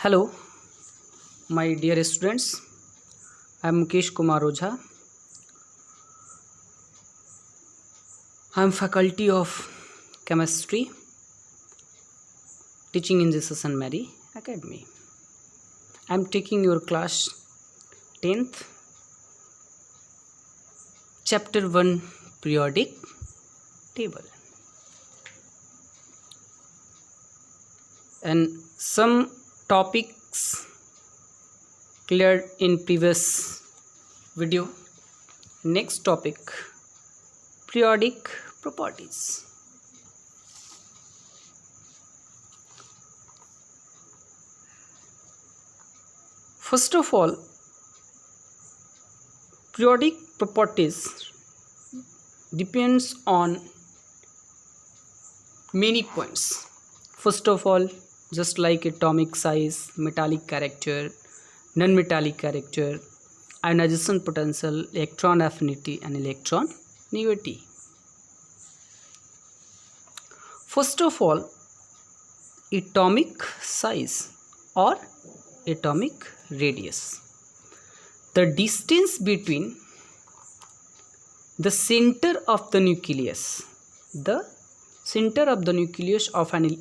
Hello, my dear students. I am Mukesh Kumar Ojha. I am faculty of chemistry, teaching in Jesus and Mary Academy. I am taking your class 10th, chapter 1, periodic table. And some topics cleared in previous video. Next topic, periodic properties. First of all, periodic properties depends on many points. First of all, just like atomic size, metallic character, non-metallic character, ionization potential, electron affinity and electron negativity. First of all, atomic size or atomic radius. The distance between the center of the nucleus of an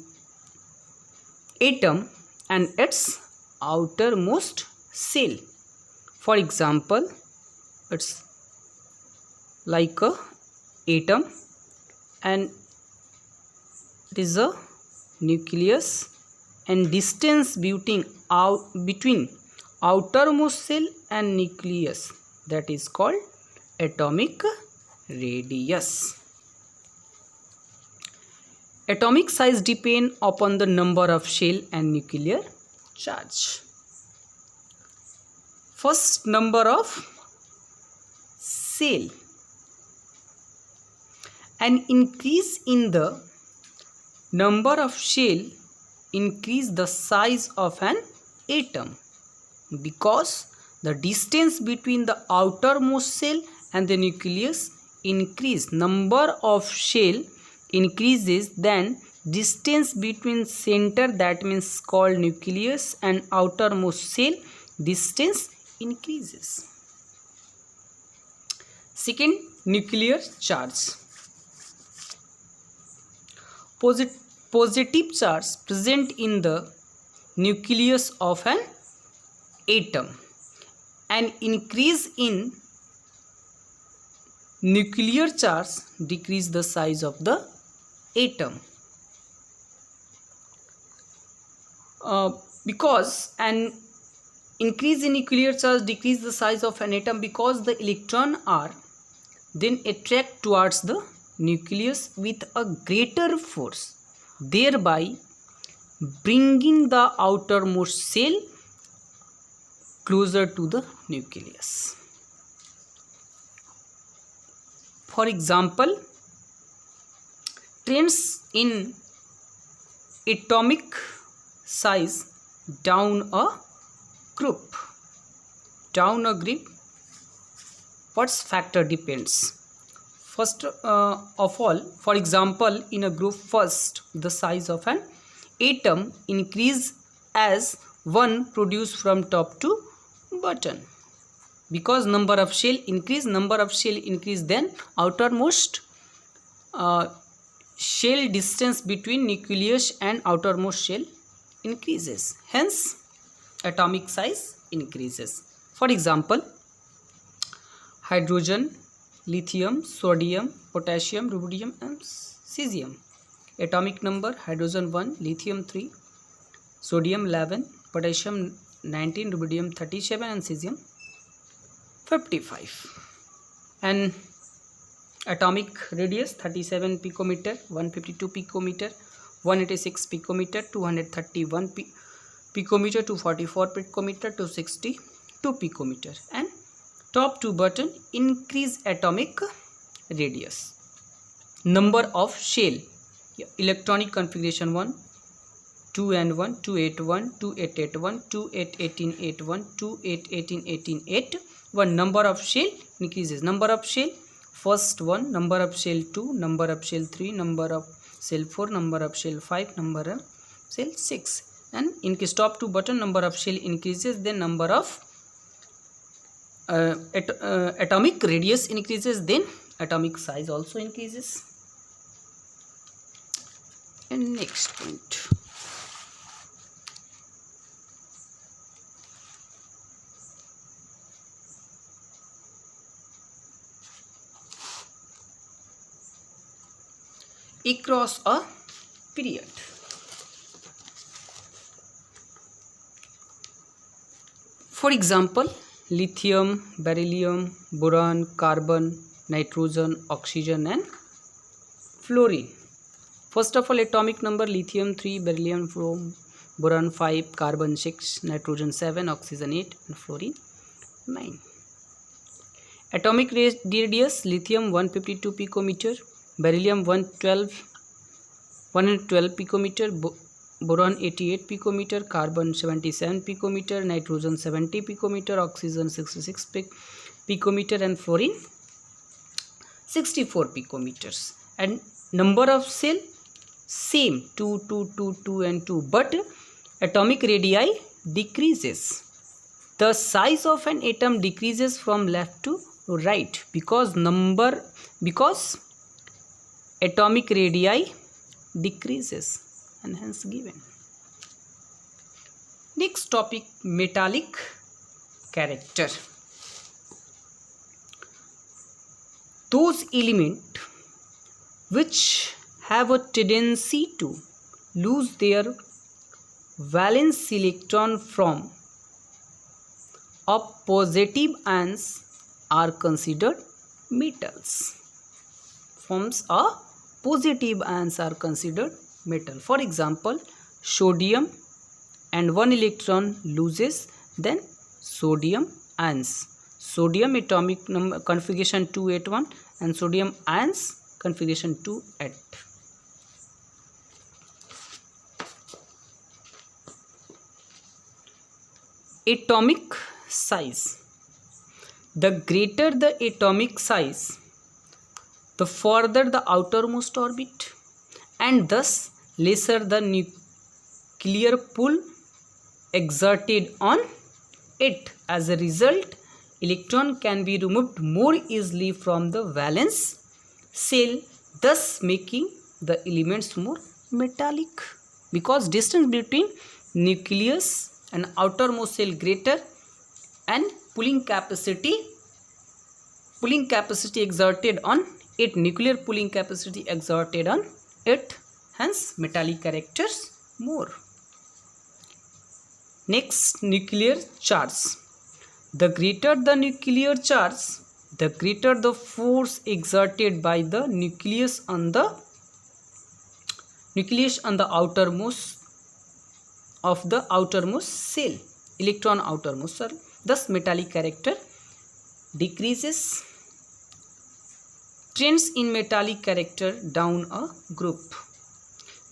atom and its outermost shell. For example, it's like a atom and it is a nucleus, and distance between outermost shell and nucleus, that is called atomic radius. Atomic size depend upon the number of shell and nuclear charge. First, number of shell. An increase in the number of shell increase the size of an atom, because the distance between the outermost shell and the nucleus increase. Number of shell increases, then distance between center, that means called nucleus, and outermost shell, distance increases. Second, nuclear charge. Positive charge present in the nucleus of an atom. An increase in nuclear charge decrease the size of the atom, because an increase in nuclear charge decrease the size of an atom, because the electron are then attract towards the nucleus with a greater force, thereby bringing the outermost shell closer to the nucleus. For example, trends in atomic size down a group. What's factor depends. First of all, for example, in a group, first the size of an atom increase as one produced from top to bottom, because number of shell increase, then outermost shell distance between nucleus and outermost shell increases, hence atomic size increases. For example, hydrogen, lithium, sodium, potassium, rubidium and cesium. Atomic number: hydrogen 1, lithium 3, sodium 11, potassium 19, rubidium 37 and cesium 55. And atomic radius: 37 picometer, 152 picometer, 186 picometer, 231 picometer, 244 picometer, 262 picometer. And top to bottom increase atomic radius. Number of shell: electronic configuration 1, 2n1, 281, 2881, 281881, 281818, 1. Number of shell increases. Number of shell: first 1, number of shell 2, number of shell 3, number of shell 4, number of shell 5, number of shell 6. and in case top to bottom number of shell increases, then number of atomic radius increases, then atomic size also increases. And next point, across a period. For example, lithium, beryllium, boron, carbon, nitrogen, oxygen and fluorine. First of all, atomic number: lithium 3, beryllium 4, boron 5, carbon 6, nitrogen 7, oxygen 8 and fluorine 9. Atomic radius: lithium 152 picometer, beryllium 112 picometer, boron 88 picometer, carbon 77 picometer, nitrogen 70 picometer, oxygen 66 picometer and fluorine 64 picometers. And number of cell same, 2 2 2 2 and 2, but atomic radii decreases. The size of an atom decreases from left to right because atomic radii decreases, and hence given. Next topic, metallic character. Those elements which have a tendency to lose their valence electron from a positive ions are considered metals. Forms a positive ions are considered metal. For example, sodium and 1 electron loses, then sodium ions. Sodium atomic number configuration 281 and sodium ions configuration 2at. Atomic size. The greater the atomic size, the further the outermost orbit, and thus lesser the nuclear pull exerted on it. As a result, electron can be removed more easily from the valence shell, thus making the elements more metallic, because distance between nucleus and outermost shell greater, and pulling capacity exerted on it, nuclear pulling capacity exerted on it, hence metallic characters more. Next, nuclear charge. The greater the nuclear charge, the greater the force exerted by the nucleus on the outermost of the outermost shell, electron outermost shell. Thus metallic character decreases. Trends in metallic character down a group.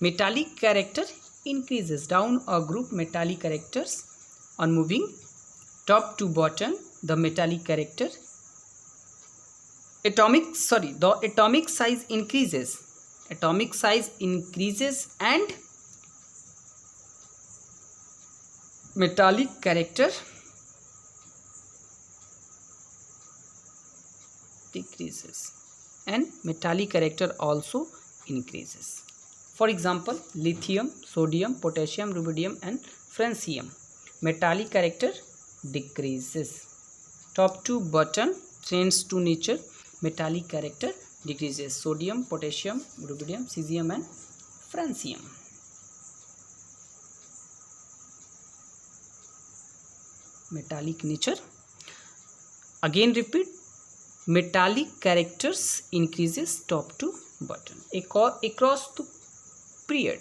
Metallic character increases down a group. Metallic characters are moving top to bottom. The metallic character the atomic size increases. Atomic size increases and metallic character decreases, and metallic character also increases. For example, lithium, sodium, potassium, rubidium and francium. Metallic character decreases. Top to bottom trends to nature. Metallic character decreases. Sodium, potassium, rubidium, cesium and francium. Metallic nature. Again repeat. Metallic characters increases top to bottom. Across the period,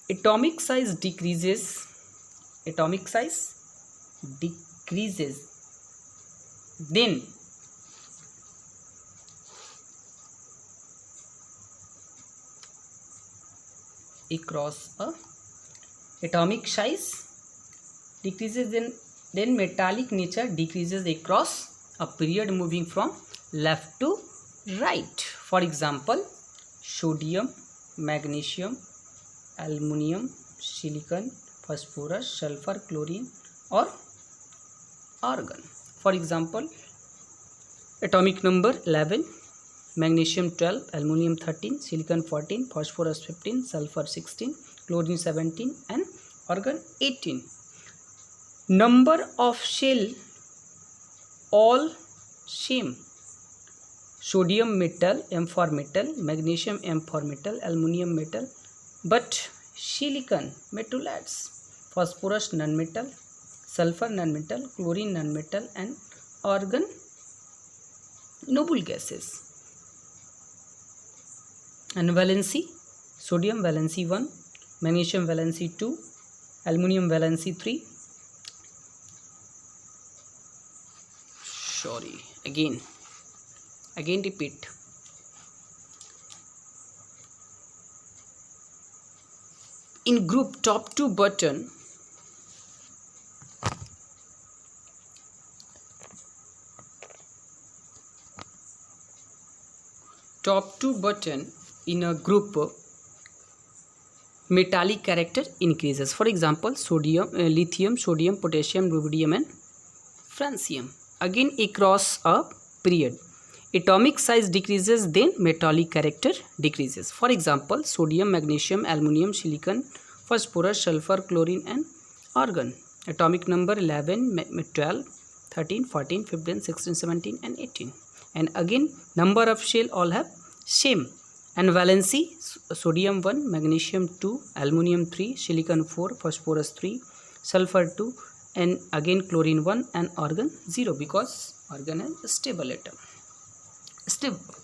atomic size decreases. Atomic size decreases. Then across a atomic size decreases, then metallic nature decreases across a period, moving from left to right. For example, sodium, magnesium, aluminum, silicon, phosphorus, sulfur, chlorine or argon. For example, atomic number 11, magnesium 12, aluminum 13, silicon 14, phosphorus 15, sulfur 16, chlorine 17 and argon 18. Number of shell all same. Sodium metal, M for metal, magnesium M for metal, aluminum metal, but silicon metalloids, phosphorus non-metal, sulfur non-metal, chlorine non-metal and argon noble gases. And valency, sodium valency 1, magnesium valency 2, aluminum valency 3. Again repeat. In group top 2 button, in a group, metallic character increases. For example, sodium, lithium, sodium, potassium, rubidium and francium. Again across a period, atomic size decreases, then metallic character decreases. For example, sodium, magnesium, aluminum, silicon, phosphorus, sulfur, chlorine and argon. Atomic number 11, 12, 13, 14, 15, 16, 17 and 18. And again number of shell all have same. And valency, sodium 1, magnesium 2, aluminum 3, silicon 4, phosphorus 3, sulfur 2 and again chlorine 1 and argon 0 because argon is a stable atom. Stable.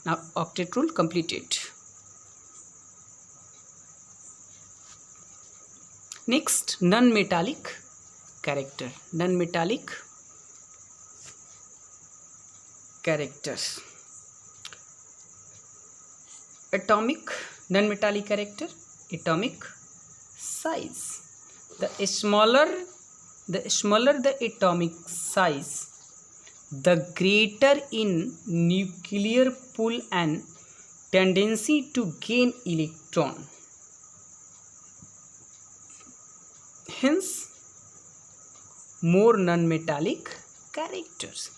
Now octet rule completed. Next, non-metallic character. Non-metallic characters. Atomic non-metallic character, atomic size. The smaller the atomic size, the greater in nuclear pull and tendency to gain electron. Hence, more non-metallic characters.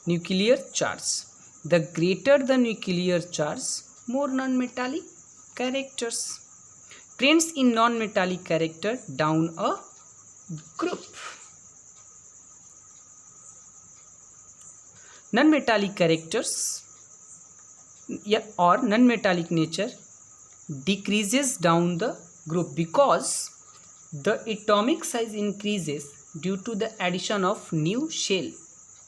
Nuclear charge. The greater the nuclear charge, more non-metallic characters. Trends in non-metallic character down a group. Non-metallic characters or non-metallic nature decreases down the group because the atomic size increases due to the addition of new shell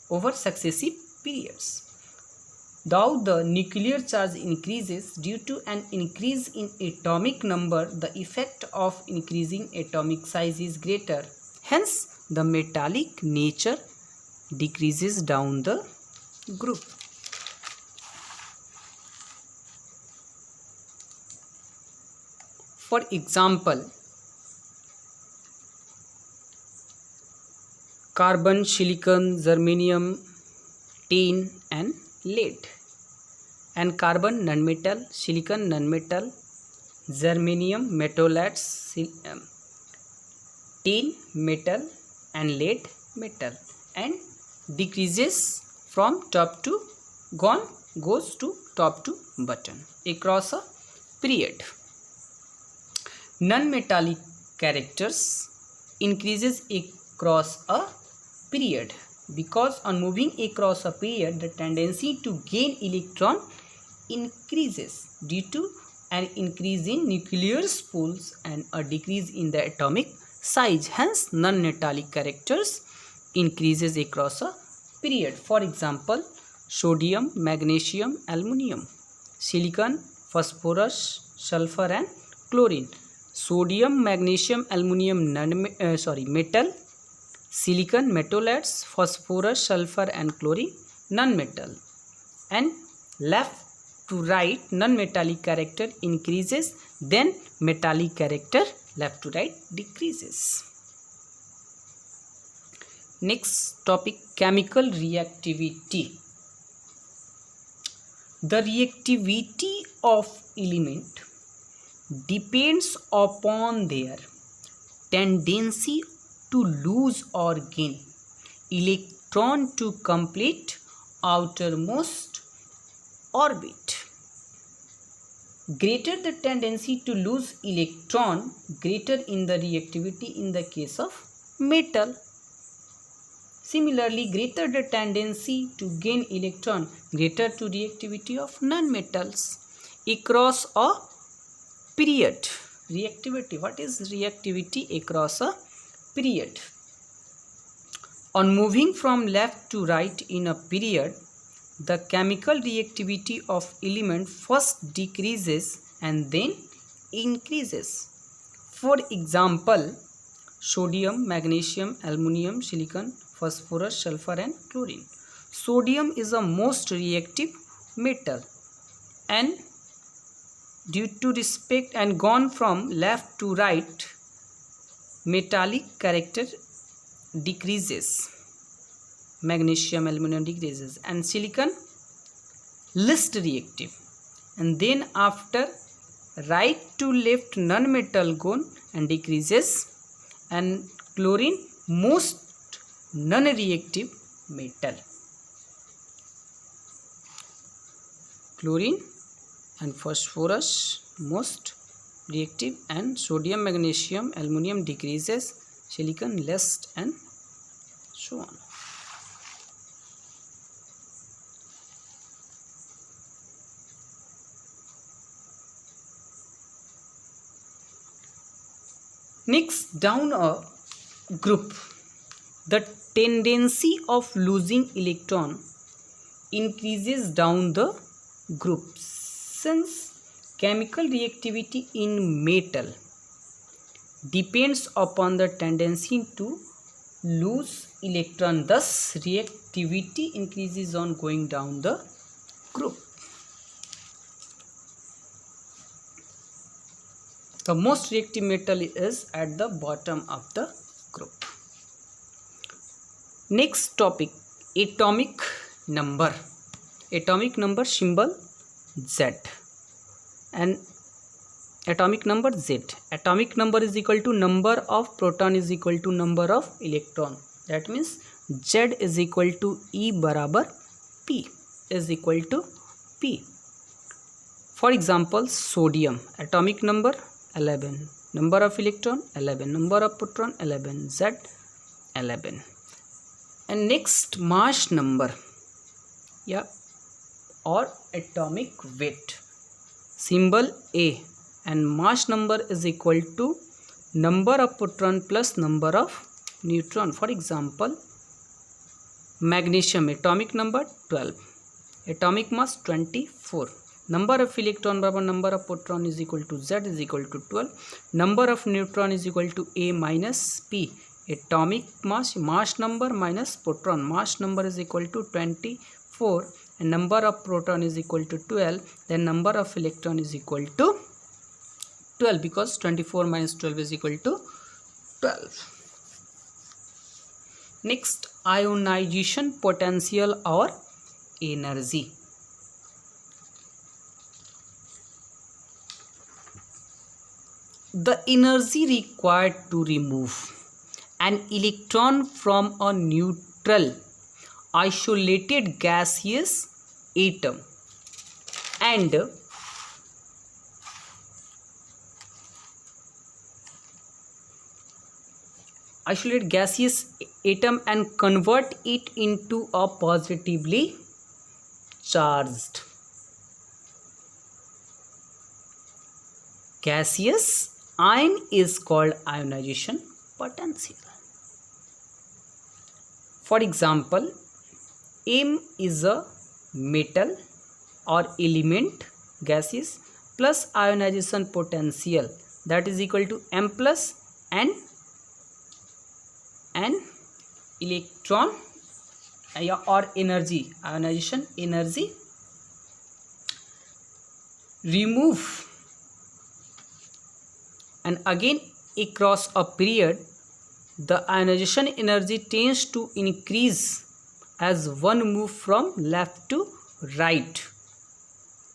over successive periods. Though the nuclear charge increases due to an increase in atomic number, the effect of increasing atomic size is greater. Hence, the metallic nature decreases down the group. For example, carbon, silicon, germanium, tin and lead. And carbon non-metal, silicon non-metal, germanium metalloids, tin metal and lead metal, and decreases from top to goes to top to bottom across a period. Non-metallic characters increases across a period because on moving across a period, the tendency to gain electron increases due to an increase in nuclear spools and a decrease in the atomic size. Hence, non-metallic characters increases across a period. For example, sodium, magnesium, aluminum, silicon, phosphorus, sulfur and chlorine. Sodium, magnesium, aluminum metal, silicon metalloids, phosphorus, sulfur and chlorine non-metal. And left to right, non-metallic character increases, then metallic character left to right decreases. Next topic, chemical reactivity. The reactivity of element depends upon their tendency to lose or gain electron to complete outermost orbit. Greater the tendency to lose electron, greater in the reactivity in the case of metal. Similarly, greater the tendency to gain electron, greater to reactivity of non-metals across a period. Reactivity, what is reactivity across a period? On moving from left to right in a period, the chemical reactivity of element first decreases and then increases. For example, sodium, magnesium, aluminum, silicon, phosphorus, sulfur and chlorine. Sodium is the most reactive metal, and due to respect and gone from left to right, metallic character decreases. Magnesium, aluminum decreases, and silicon least reactive. And then after right to left non-metal gone and decreases, and chlorine most non-reactive metal. Chlorine and phosphorus most reactive, and sodium, magnesium, aluminum decreases, silicon less, and so on. Next, down a group, the tendency of losing electron increases down the group, since chemical reactivity in metal depends upon the tendency to lose electron. Thus, reactivity increases on going down the group. The most reactive metal is at the bottom of the group. Next topic, atomic number. Atomic number symbol Z and atomic number Z. Atomic number is equal to number of proton is equal to number of electron. That means Z is equal to E barabar P is equal to P. For example, sodium, atomic number 11, number of electron 11, number of proton 11, Z 11. And next, mass number, or atomic weight, symbol A, and mass number is equal to number of proton plus number of neutron. For example, magnesium, atomic number 12, atomic mass 24, number of electron barabar number of proton is equal to Z is equal to 12, number of neutron is equal to A minus P, atomic mass number minus proton, mass number is equal to 24, and number of proton is equal to 12, then number of electron is equal to 12, because 24 minus 12 is equal to 12. Next, ionization potential or energy. The energy required to remove an electron from a neutral isolated gaseous atom and convert it into a positively charged gaseous ion is called ionization potential. For example, M is a metal or element gaseous plus ionization potential, that is equal to M plus N electron or energy, ionization energy. Remove, and again across a period the ionization energy tends to increase as one move from left to right,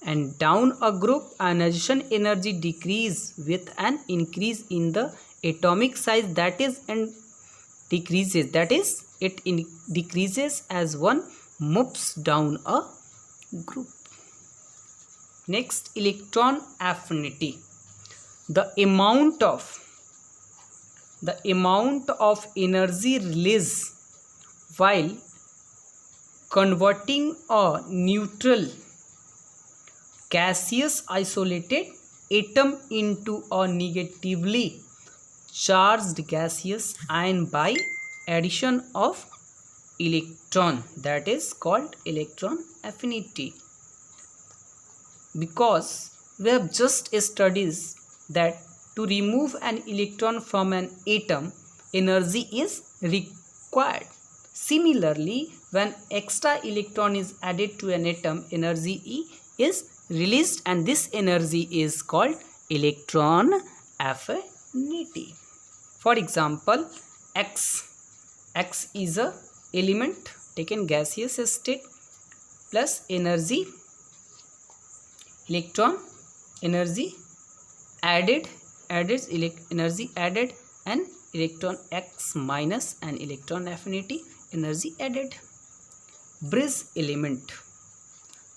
and down a group, ionization energy decrease with an increase in the atomic size, that is, and decreases, that is, decreases as one moves down a group. Next, electron affinity. The amount of energy released while converting a neutral gaseous isolated atom into a negatively charged gaseous ion by addition of electron, that is called electron affinity. Because we have just studied that to remove an electron from an atom, energy is required. Similarly, when extra electron is added to an atom, energy E is released, and this energy is called electron affinity. For example, X is a element taken gaseous state plus energy, electron energy added, energy added, and electron X minus and electron affinity energy added. Bridge element.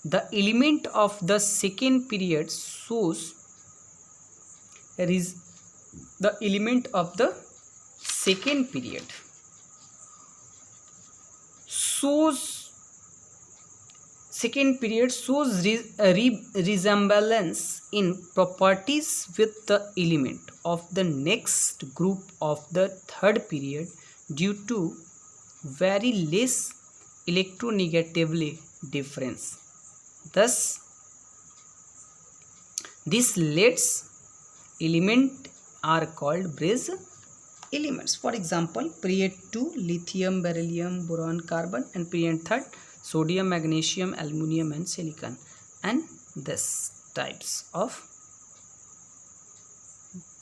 The element of the second period shows the element of the second period shows resemblance in properties with the element of the next group of the third period due to very less electronegativity difference. Thus, these leads element are called bridge elements. For example, period 2 lithium, beryllium, boron, carbon, and period 3 sodium, magnesium, aluminum, and silicon, and this types of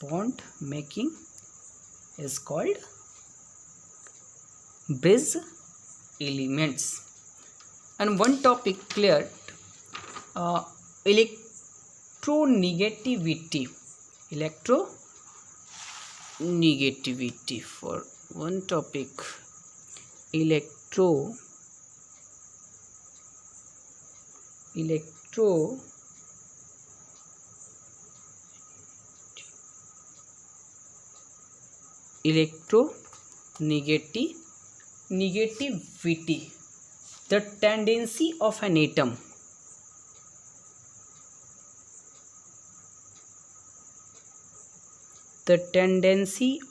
bond making is called bridge elements. And one topic cleared, electronegativity. Electronegativity for one topic, electronegativity, the tendency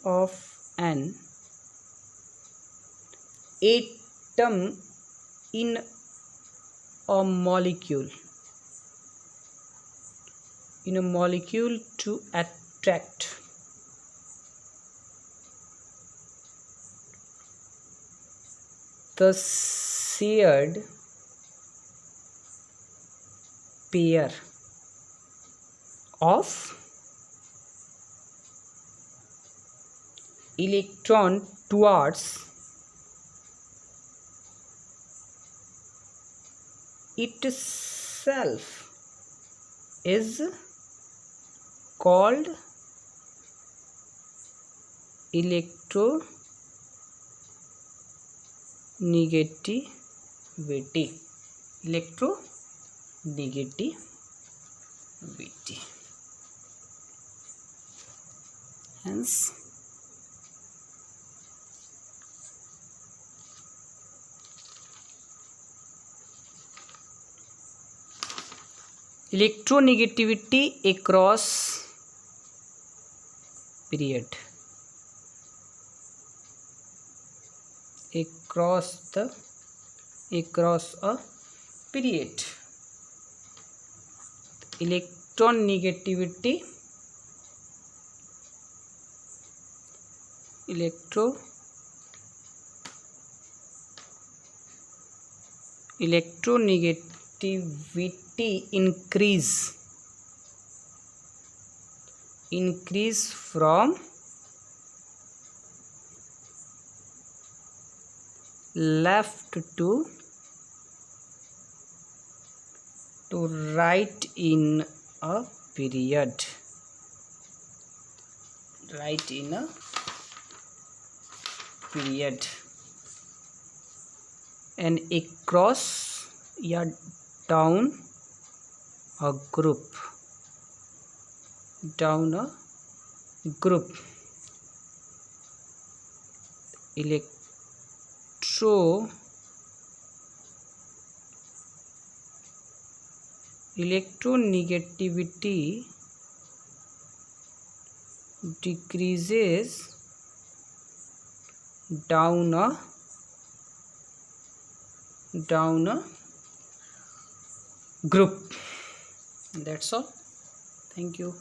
of an atom in a molecule to attract the shared pair of electron towards itself is called electronegativity. Hence, electronegativity across period, across a period. Electronegativity increase from left to to write in a period. Write in a period. And across या down a group. Down a group. Electronegativity decreases down a group. That's all. Thank you.